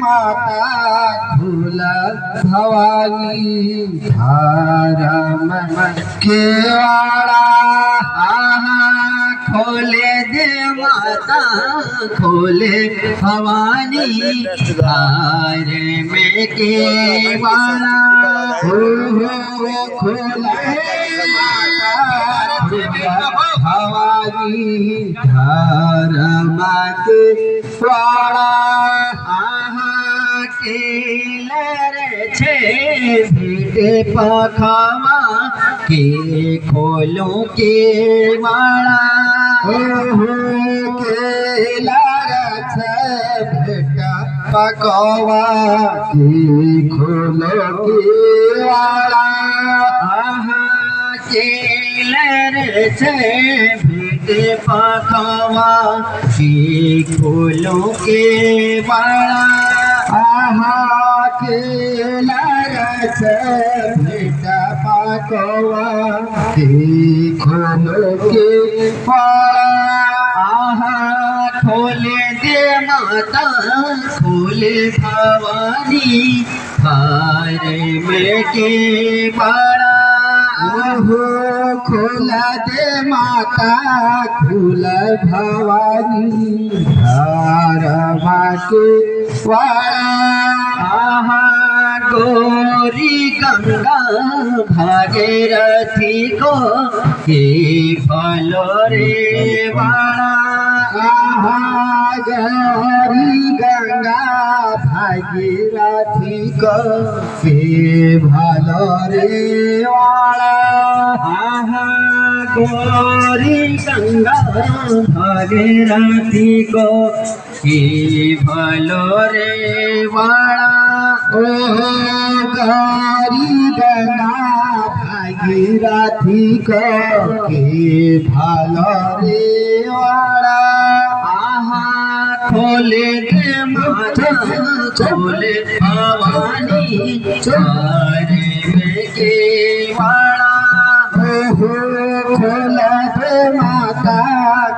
माता खुल भवानी धर्म केवाड़ा खोले दे माता खोले भवानी धार में केवाड़ा खोले भवानी धर्म केवाड़ा छे भेटे पखावा के खोलो के माला के लारछ भेटा पकवा के खोलो के वाला के लारछ भेटे पकवा के खोलो के वाला के लारछ भेटा पकवा के खोलो के वाला खोले दे माता खोले भवानी धार में के वाला खोला दे माता खोला भवानी धार के वाला गोरी गंगा भागीरथी को के फलो रे वाला गोरी गंगा भागीरथी को के फलो रे वाला गोरी गंगा भागीरथी को के फलो रे वाला गौरी गंगा भागीरथी को के भलो रे वाला खोले दे माता खोले भवानी धार में के वाला खोला दे माता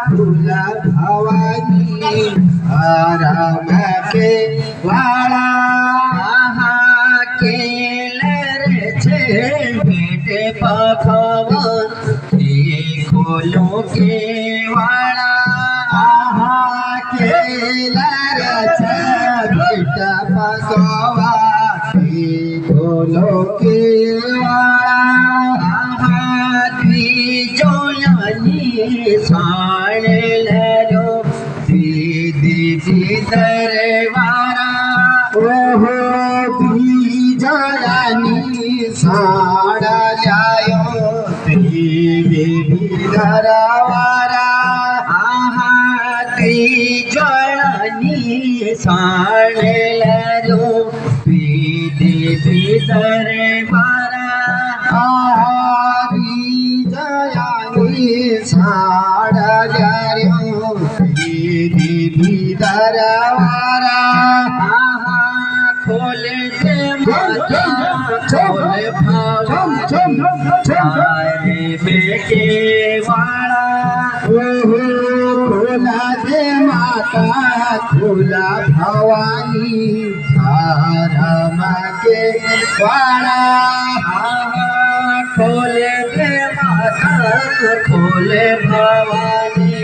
खोला भवानी धार में के वाला भेटे पखवा के खोलो के वाला के लारछ भेटा पकवा के खोलो के वाला जोयानी साण लरो दीदी दरबारा जयानी साड़ा जायो देवी दरबारा जयानी साड़ लरो देवी दरबारा जयानी साड़ा जायो देवी दरबारा खोले माता खोले भवानी धार में के वाला खोला दे माता खोला भवानी धार में के वाला खोले दे माता खोले भवानी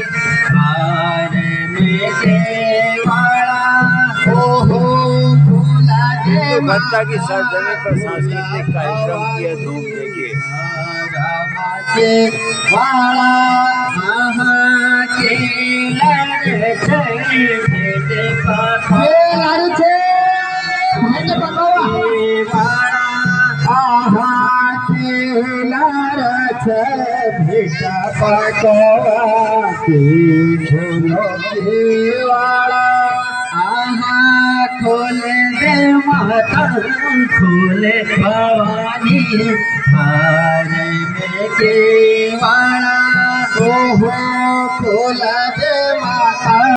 धार में के वाला भट्टा की सरजमी पर सांस्कृतिक कार्यक्रम किया धूम देखिए वाला के लारछ भेटे पकवा के लारछ भेटा पकवा के झोलो के वाला खोले दे माता खोले भवानी धार में के वाला खोला